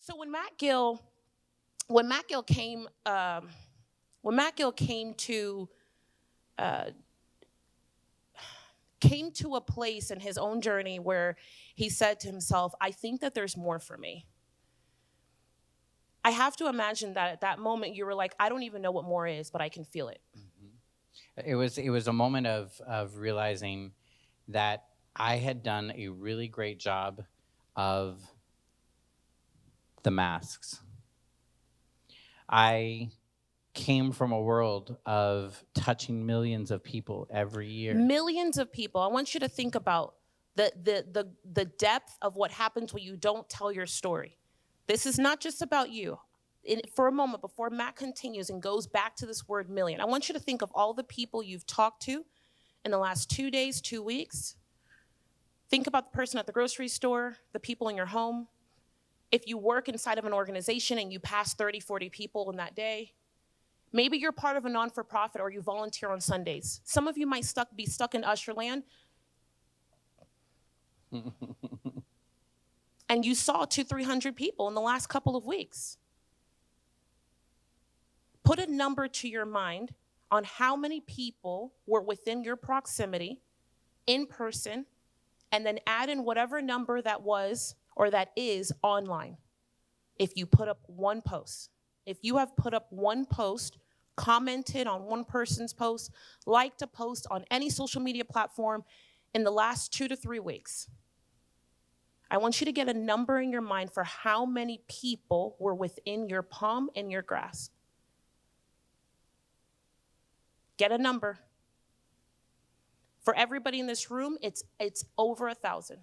So when Matt Gill came, when Matt Gill uh, came to a place in his own journey where he said to himself, I think that there's more for me. I have to imagine that at that moment you were like, I don't even know what more is, but I can feel it. It was a moment of realizing that I had done a really great job of the masks. I came from a world of touching millions of people every year. Millions of people. I want you to think about the depth of what happens when you don't tell your story. This is not just about you. For a moment, before Matt continues and goes back to this word million, I want you to think of all the people you've talked to in the last 2 days, 2 weeks. Think about the person at the grocery store, the people in your home. If you work inside of an organization and you pass 30, 40 people in that day, maybe you're part of a non-for-profit or you volunteer on Sundays. Some of you might be stuck in usher land. And you saw 200-300 people in the last couple of weeks. Put a number to your mind on how many people were within your proximity in person, and then add in whatever number that was or that is online. If you put up one post, if you have put up one post, commented on one person's post, liked a post on any social media platform in the last 2 to 3 weeks, I want you to get a number in your mind for how many people were within your palm and your grasp. Get a number. For everybody in this room, it's over 1,000.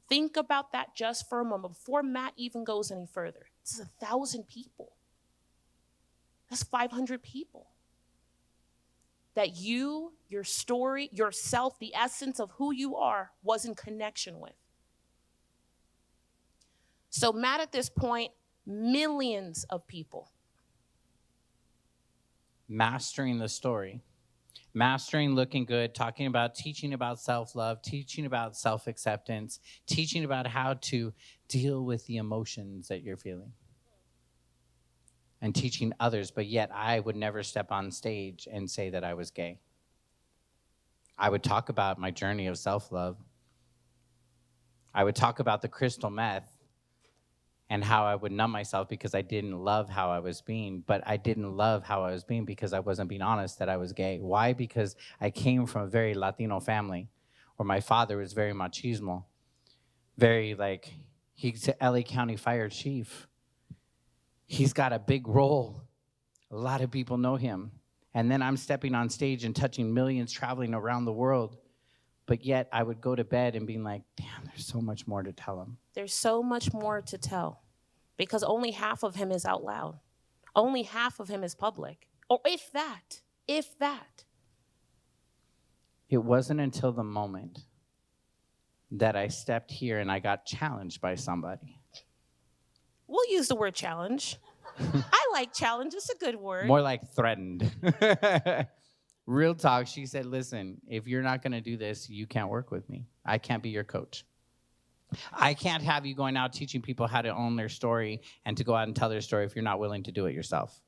Think about that just for a moment before Matt even goes any further. This is 1,000 people. That's 500 people that you, your story, yourself, the essence of who you are, was in connection with. So Matt, at this point, millions of people. Mastering the story, mastering looking good, talking about, teaching about self-love, teaching about self-acceptance, teaching about how to deal with the emotions that you're feeling, and teaching others. But yet I would never step on stage and say that I was gay. I would talk about my journey of self-love. I would talk about the crystal meth and how I would numb myself because I didn't love how I was being. But I didn't love how I was being because I wasn't being honest that I was gay. Why? Because I came from a very Latino family where my father was very machismo. Very like, he's a LA County Fire Chief. He's got a big role. A lot of people know him. And then I'm stepping on stage and touching millions, traveling around the world. But yet I would go to bed and being like, damn, there's so much more to tell him. There's so much more to tell because only half of him is out loud. Only half of him is public. Or if that. It wasn't until the moment that I stepped here and I got challenged by somebody. We'll use the word challenge. I like challenge. It's a good word. More like threatened. Real talk, she said, listen, if you're not going to do this, you can't work with me. I can't be your coach. I can't have you going out teaching people how to own their story and to go out and tell their story if you're not willing to do it yourself.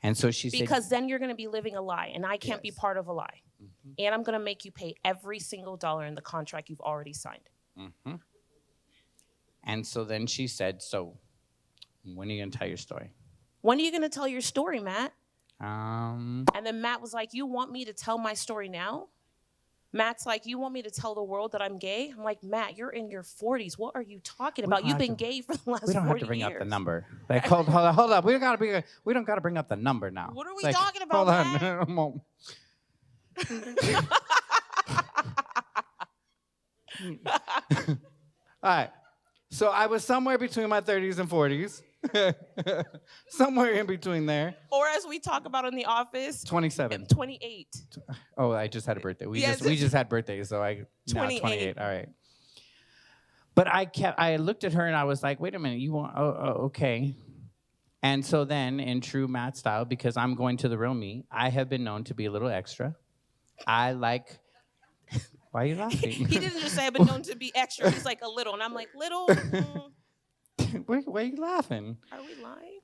And so she said, because then you're going to be living a lie, and I can't be part of a lie. Mm-hmm. And I'm going to make you pay every single dollar in the contract you've already signed. Mm-hmm. And so then she said, so when are you going to tell your story? When are you going to tell your story, Matt? And then Matt was like, you want me to tell my story now? Matt's like, you want me to tell the world that I'm gay? I'm like, Matt, you're in your 40s. What are you talking about? You've been gay for the last 40 years. We don't have to bring up the number. Like, hold up. We don't got to bring up the number now. What are we talking about, Matt? Hold on. All right. So I was somewhere between my 30s and 40s. Somewhere in between there. Or as we talk about in the office, 27. 28. Oh, I just had a birthday. We just had birthdays, so 28. All right. But I looked at her and I was like, wait a minute, you want okay. And so then in true Matt style, because I'm going to the real me, I have been known to be a little extra. I like Why are you laughing? He didn't just say I've been known to be extra. He's like a little, and I'm like little. Why are you laughing? Are we lying?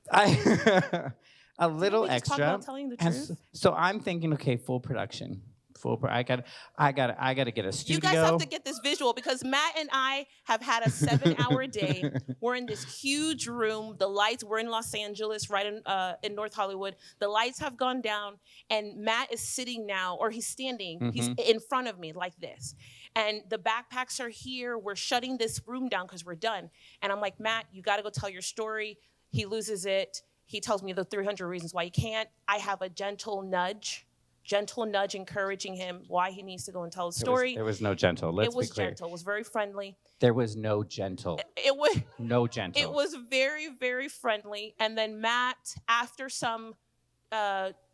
A little we just extra. talk about telling the And truth? so I'm thinking, okay, full production. I got to get a studio. You guys have to get this visual because Matt and I have had a 7-hour day. We're in this huge room. The lights, we're in Los Angeles, right in North Hollywood. The lights have gone down, and Matt is sitting now, or he's standing. He's in front of me like this. And the backpacks are here. We're shutting this room down because we're done. And I'm like, Matt, you got to go tell your story. He loses it. He tells me the 300 reasons why he can't. I have a gentle nudge encouraging him why he needs to go and tell his story. There was no gentle. Let's it was be clear. gentle. It was very friendly. There was no gentle. It was no gentle. It was very, very friendly. And then Matt, after some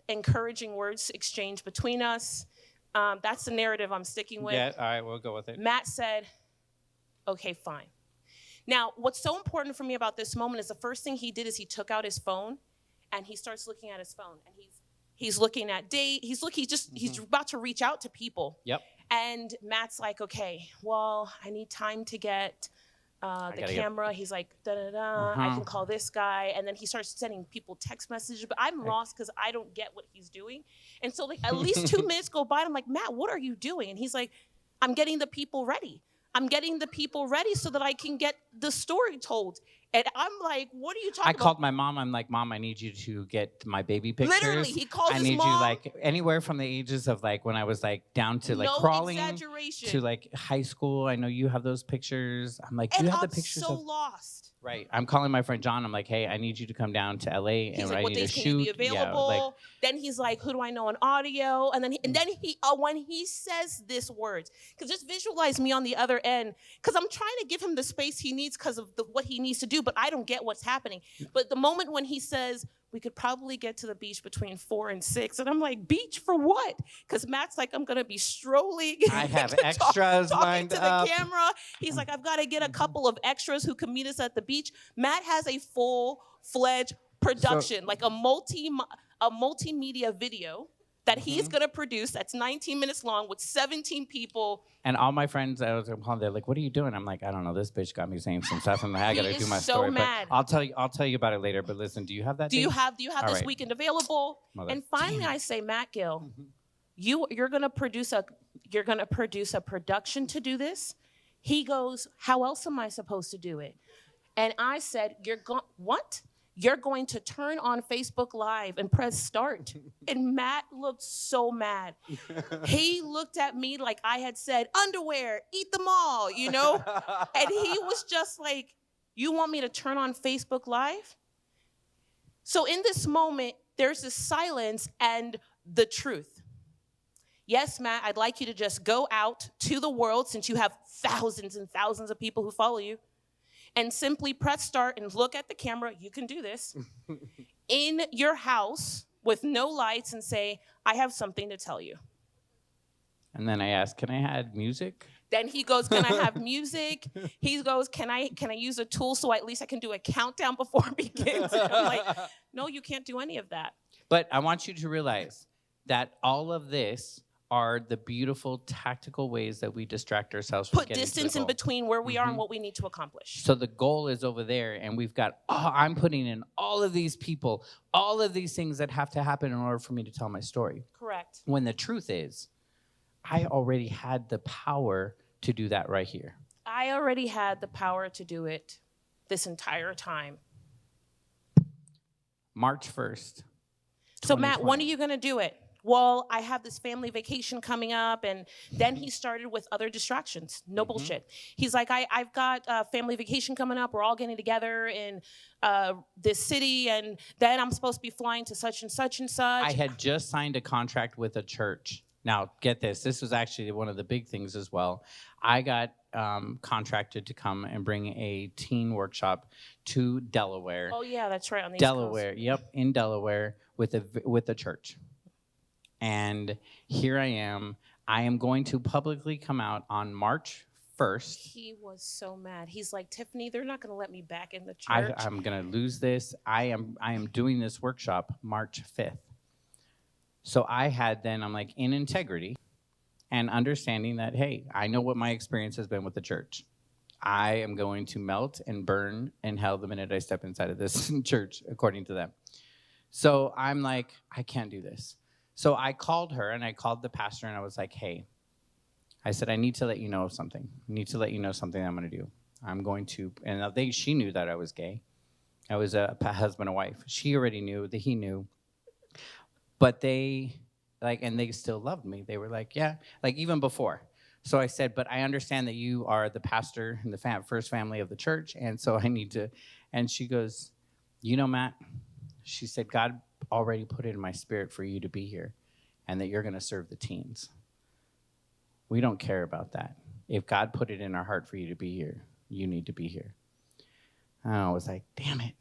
encouraging words exchanged between us, that's the narrative I'm sticking with. Yeah, all right, we'll go with it. Matt said, okay, fine. Now, what's so important for me about this moment is the first thing he did is he took out his phone and he starts looking at his phone, and he's looking at date. He's about to reach out to people. Yep. And Matt's like, okay, well, I need time to get the camera. He's like, I can call this guy. And then he starts sending people text messages, but I'm lost because I don't get what he's doing. And so like at least 2 minutes go by. And I'm like, Matt, what are you doing? And he's like, I'm getting the people ready. I'm getting the people ready so that I can get the story told. And I'm like, what are you talking about? I called my mom. I'm like, Mom, I need you to get my baby pictures. Literally, he called his mom. I need you like anywhere from the ages of like when I was like down to like no crawling exaggeration. to like high school. I know you have those pictures. I'm like, do you have the pictures? And I'm so lost. Right. I'm calling my friend John. I'm like, hey, I need you to come down to LA and he's like, I what need to days shoot. Can you be available? Yeah, like, then he's like, who do I know on audio? And then he when he says this words, because just visualize me on the other end, because I'm trying to give him the space he needs because of what he needs to do, but I don't get what's happening. But the moment when he says, we could probably get to the beach between 4 and 6. And I'm like, beach for what? Because Matt's like, I'm going to be strolling. I have extras lined to up. The camera. He's like, I've got to get a couple of extras who can meet us at the beach. Matt has a full-fledged production, like a multimedia video that he's going to produce that's 19 minutes long with 17 people. And all my friends, I was calling, they're like, what are you doing? I'm like, I don't know. This bitch got me saying some stuff. And I got to do my story. Mad. But I'll tell you about it later. But listen, do you have that? Do you have this right. weekend available? And finally I say, Matt Gill, you're going to produce a production to do this? He goes, how else am I supposed to do it? And I said, what? You're going to turn on Facebook Live and press start. And Matt looked so mad. He looked at me like I had said, underwear, eat them all, you know? And he was just like, you want me to turn on Facebook Live? So in this moment, there's this silence and the truth. Yes, Matt, I'd like you to just go out to the world since you have thousands and thousands of people who follow you, and simply press start and look at the camera. You can do this in your house with no lights and say, I have something to tell you. And then I asked, can I add music? Then he goes, can I have music? He goes, can I use a tool so at least I can do a countdown before it begins? And I'm like, no, you can't do any of that. But I want you to realize that all of this are the beautiful tactical ways that we distract ourselves from getting to the distance goal. in between where we are and what we need to accomplish. So the goal is over there, and we've got, I'm putting in all of these people, all of these things that have to happen in order for me to tell my story. Correct. When the truth is, I already had the power to do that right here. I already had the power to do it this entire time. March 1st. So Matt, when are you going to do it? Well, I have this family vacation coming up. And then he started with other distractions. No bullshit. He's like, I've got a family vacation coming up. We're all getting together in this city. And then I'm supposed to be flying to such and such and such. I had just signed a contract with a church. Now, get this. This was actually one of the big things as well. I got contracted to come and bring a teen workshop to Delaware. Oh, yeah, that's right. On the Delaware. East Coast. Yep, in Delaware with a church. And here I am. I am going to publicly come out on March 1st. He was so mad. He's like, Tiffany, they're not going to let me back in the church. I'm going to lose this. I am doing this workshop March 5th. So I had then, I'm like, in integrity, and understanding that, hey, I know what my experience has been with the church. I am going to melt and burn in hell the minute I step inside of this church, according to them. So I'm like, I can't do this. So I called her and I called the pastor and I was like, hey, I said, I need to let you know of something. I need to let you know something I'm going to do. I'm going to, and she knew that I was gay. I was a husband and wife. She already knew that he knew. But they, and they still loved me. They were like, yeah, even before. So I said, but I understand that you are the pastor in the first family of the church, and so I need to, and she goes, Matt, she said, God already put it in my spirit for you to be here and that you're going to serve the teens. We don't care about that. If God put it in our heart for you to be here, you need to be here. And I was like, damn it.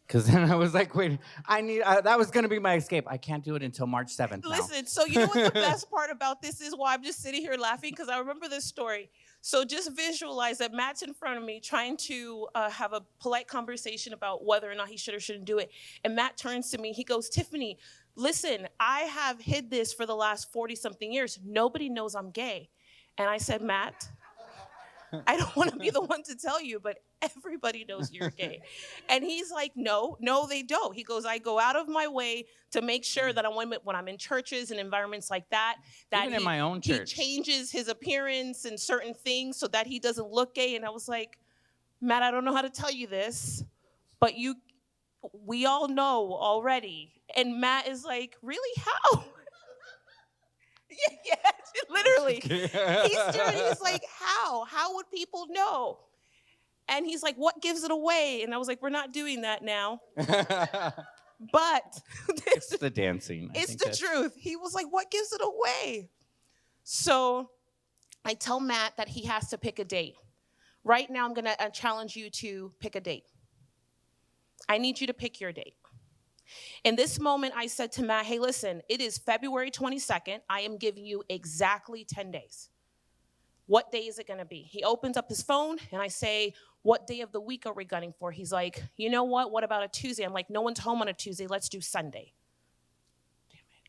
Because then I was like, wait, that was going to be my escape. I can't do it until March 7th now. Listen, so you know what the best part about this is? Why I'm just sitting here laughing? Because I remember this story. So just visualize that Matt's in front of me trying to have a polite conversation about whether or not he should or shouldn't do it. And Matt turns to me. He goes, Tiffany, listen, I have hid this for the last 40-something years. Nobody knows I'm gay. And I said, Matt, I don't want to be the one to tell you, but everybody knows you're gay. And he's like, no, they don't. He goes, I go out of my way to make sure that when I'm in churches and environments like that even in my own church, he changes his appearance and certain things so that he doesn't look gay. And I was like, Matt, I don't know how to tell you this, but we all know already. And Matt is like, really? How? yeah, literally. He's like, how? How would people know? And he's like, what gives it away? And I was like, we're not doing that now. But it's the dancing. It's the truth. He was like, what gives it away? So I tell Matt that he has to pick a date. Right now, I'm going to challenge you to pick a date. I need you to pick your date. In this moment, I said to Matt, hey, listen, it is February 22nd. I am giving you exactly 10 days. What day is it going to be? He opens up his phone, and I say, what day of the week are we gunning for? He's like, you know what? What about a Tuesday? I'm like, no one's home on a Tuesday. Let's do Sunday.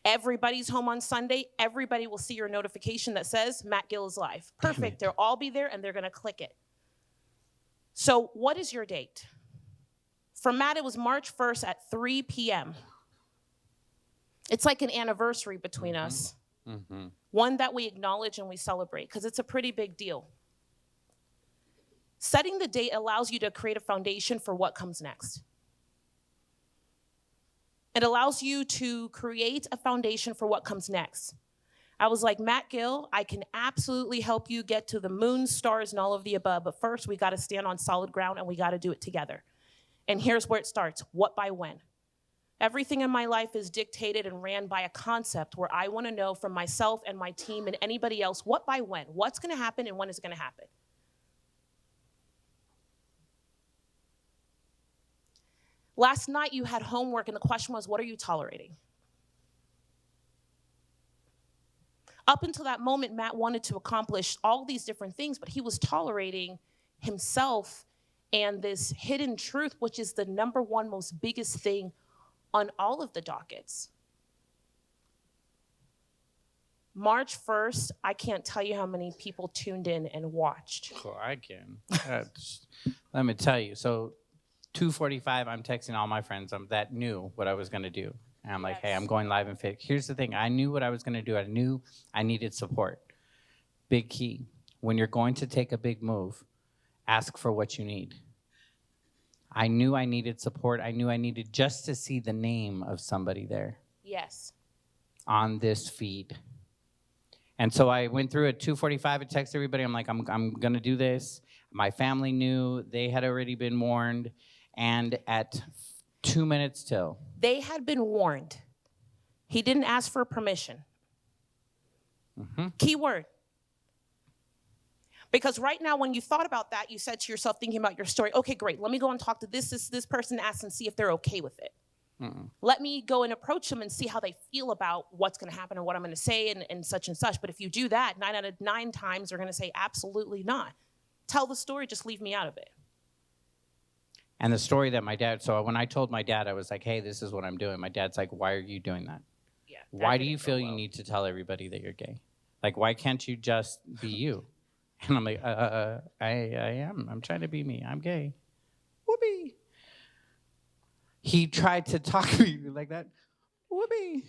Everybody's home on Sunday. Everybody will see your notification that says Matt Gill is live. Perfect. They'll all be there, and they're going to click it. So what is your date? For Matt, it was March 1st at 3 p.m. It's like an anniversary between us. Mm-hmm. One that we acknowledge and we celebrate because it's a pretty big deal. Setting the date allows you to create a foundation for what comes next. It allows you to create a foundation for what comes next. I was like, Matt Gill, I can absolutely help you get to the moon, stars, and all of the above. But first, we got to stand on solid ground and we got to do it together. And here's where it starts. What by when? Everything in my life is dictated and ran by a concept where I want to know from myself and my team and anybody else, what by when? What's going to happen and when is it going to happen? Last night you had homework and the question was, what are you tolerating? Up until that moment, Matt wanted to accomplish all these different things, but he was tolerating himself and this hidden truth, which is the number one most biggest thing on all of the dockets. March 1st, I can't tell you how many people tuned in and watched. Oh, I can. Let me tell you. So 2:45, I'm texting all my friends that knew what I was going to do. And I'm like, hey, I'm going live and fit. Here's the thing. I knew what I was going to do. I knew I needed support. Big key. When you're going to take a big move, ask for what you need. I knew I needed support. I knew I needed just to see the name of somebody there. Yes. On this feed. And so I went through at 2:45 and texted everybody. I'm like, I'm going to do this. My family knew. They had already been warned. And at 2 minutes till. They had been warned. He didn't ask for permission. Mm-hmm. Key word. Because right now, when you thought about that, you said to yourself, thinking about your story, okay, great, let me go and talk to this person, ask and see if they're okay with it. Mm-mm. Let me go and approach them and see how they feel about what's going to happen and what I'm going to say and such and such. But if you do that, 9 out of 9 times, they're going to say, absolutely not. Tell the story, just leave me out of it. And the story that my dad, so when I told my dad, I was like, hey, this is what I'm doing. My dad's like, why are you doing that? Yeah. Why do you feel you need to tell everybody that you're gay? Like, why can't you just be you? And I'm like, I am. I'm trying to be me. I'm gay. Whoopee. He tried to talk to me like that. Whoopee.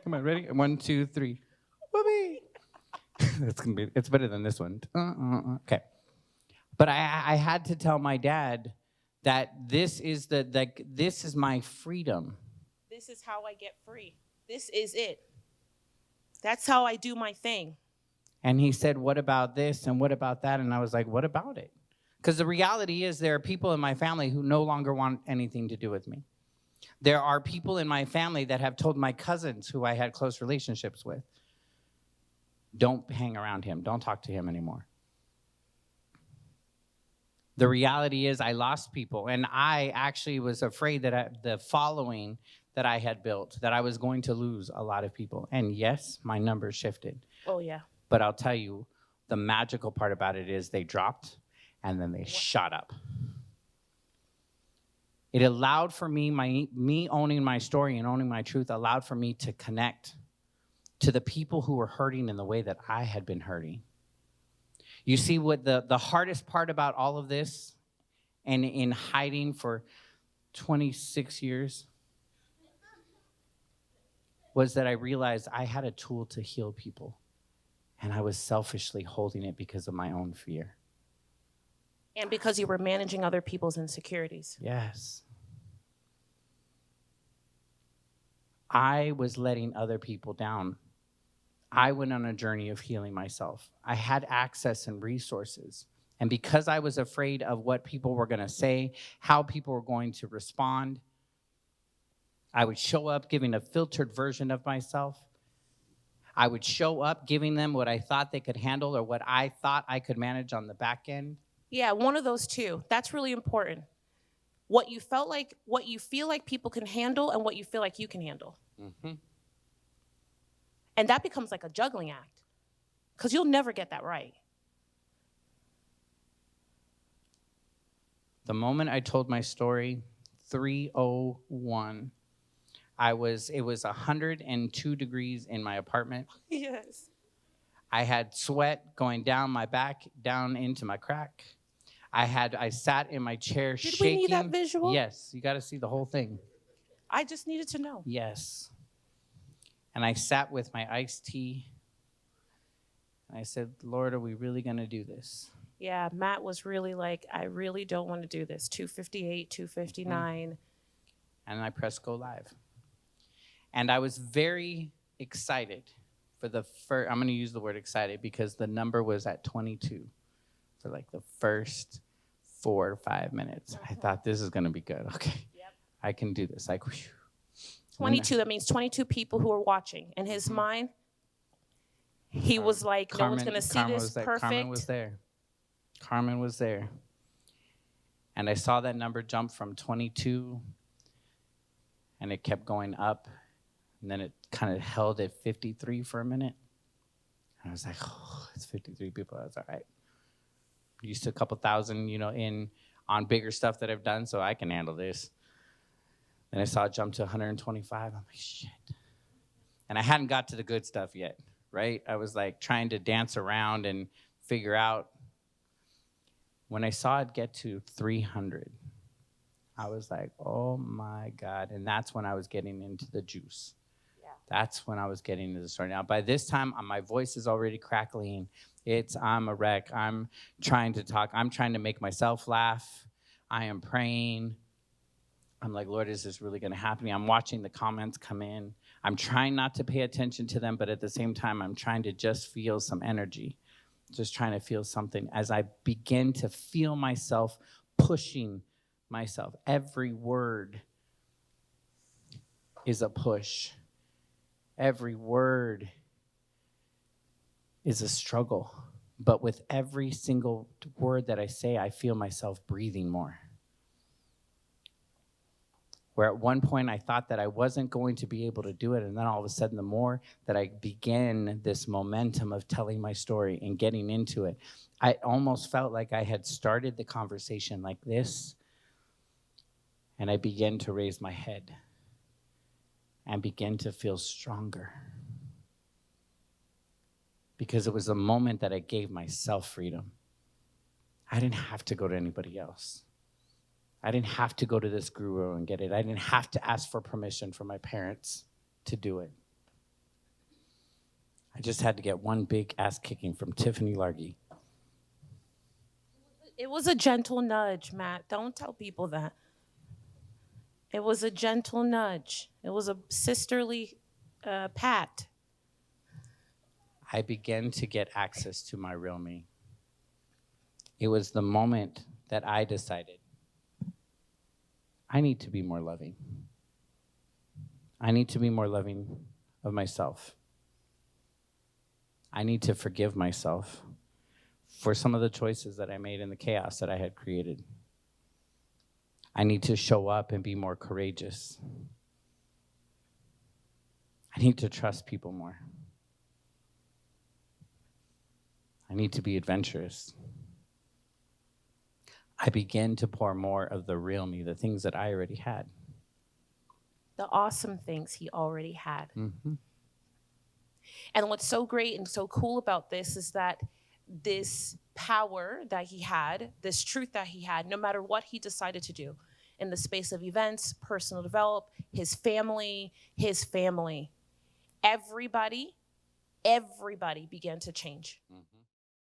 Come on, ready? 1, 2, 3. Whoopee. It's better than this one. Okay. But I had to tell my dad that this is my freedom. This is how I get free. This is it. That's how I do my thing. And he said, what about this and what about that? And I was like, what about it? Because the reality is there are people in my family who no longer want anything to do with me. There are people in my family that have told my cousins who I had close relationships with, don't hang around him. Don't talk to him anymore. The reality is I lost people. And I actually was afraid that the following that I had built, that I was going to lose a lot of people. And yes, my numbers shifted. Oh, yeah. But I'll tell you, the magical part about it is they dropped and then they shot up. It allowed for me, me owning my story and owning my truth allowed for me to connect to the people who were hurting in the way that I had been hurting. You see, what the hardest part about all of this and in hiding for 26 years was that I realized I had a tool to heal people. And I was selfishly holding it because of my own fear. And because you were managing other people's insecurities. Yes. I was letting other people down. I went on a journey of healing myself. I had access and resources. And because I was afraid of what people were going to say, how people were going to respond, I would show up giving a filtered version of myself. I would show up giving them what I thought they could handle or what I thought I could manage on the back end. Yeah, one of those two. That's really important. What you feel like people can handle and what you feel like you can handle. Mm-hmm. And that becomes like a juggling act because you'll never get that right. The moment I told my story, 3:01, it was 102 degrees in my apartment. Yes. I had sweat going down my back, down into my crack. I sat in my chair shaking. Did we need that visual? Yes, you got to see the whole thing. I just needed to know. Yes. And I sat with my iced tea. And I said, Lord, are we really going to do this? Yeah, Matt was really like, I really don't want to do this. 2:58, 2:59. And I pressed go live. And I was very excited for the first, I'm going to use the word excited because the number was at 22 for like the first 4 to 5 minutes. I thought this is going to be good. Okay. Yep. I can do this. Like, whew. 22, that means 22 people who are watching. In his mind, he was like, no one's going to see this perfect. Carmen was there. Carmen was there. And I saw that number jump from 22, and it kept going up. And then it kind of held at 53 for a minute. And I was like, oh, it's 53 people. That's all right. Used to a couple thousand, on bigger stuff that I've done, so I can handle this. Then I saw it jump to 125. I'm like, shit. And I hadn't got to the good stuff yet, right? I was like trying to dance around and figure out. When I saw it get to 300, I was like, oh my God. And that's when I was getting into the juice. Yeah. That's when I was getting into the story. Now, by this time, my voice is already crackling. I'm a wreck. I'm trying to talk. I'm trying to make myself laugh. I am praying. I'm like, Lord, is this really going to happen? I'm watching the comments come in. I'm trying not to pay attention to them, but at the same time, I'm trying to just feel some energy. Just trying to feel something as I begin to feel myself pushing myself. Every word is a push. Every word is a struggle. But with every single word that I say, I feel myself breathing more. Where at one point I thought that I wasn't going to be able to do it, and then all of a sudden, the more that I began this momentum of telling my story and getting into it, I almost felt like I had started the conversation like this, and I began to raise my head and begin to feel stronger. because it was the moment that I gave myself freedom. I didn't have to go to anybody else. I didn't have to go to this guru and get it. I didn't have to ask for permission from my parents to do it. I just had to get one big ass kicking from Tiffany Largie. It was a gentle nudge, Matt. Don't tell people that. It was a gentle nudge. It was a sisterly pat. I began to get access to my real me. It was the moment that I decided I need to be more loving. I need to be more loving of myself. I need to forgive myself for some of the choices that I made in the chaos that I had created. I need to show up and be more courageous. I need to trust people more. I need to be adventurous. I began to pour more of the real me, the things that I already had. The awesome things he already had. Mm-hmm. And what's so great and so cool about this is that this power that he had, this truth that he had, no matter what he decided to do in the space of events, personal development, his family, everybody began to change.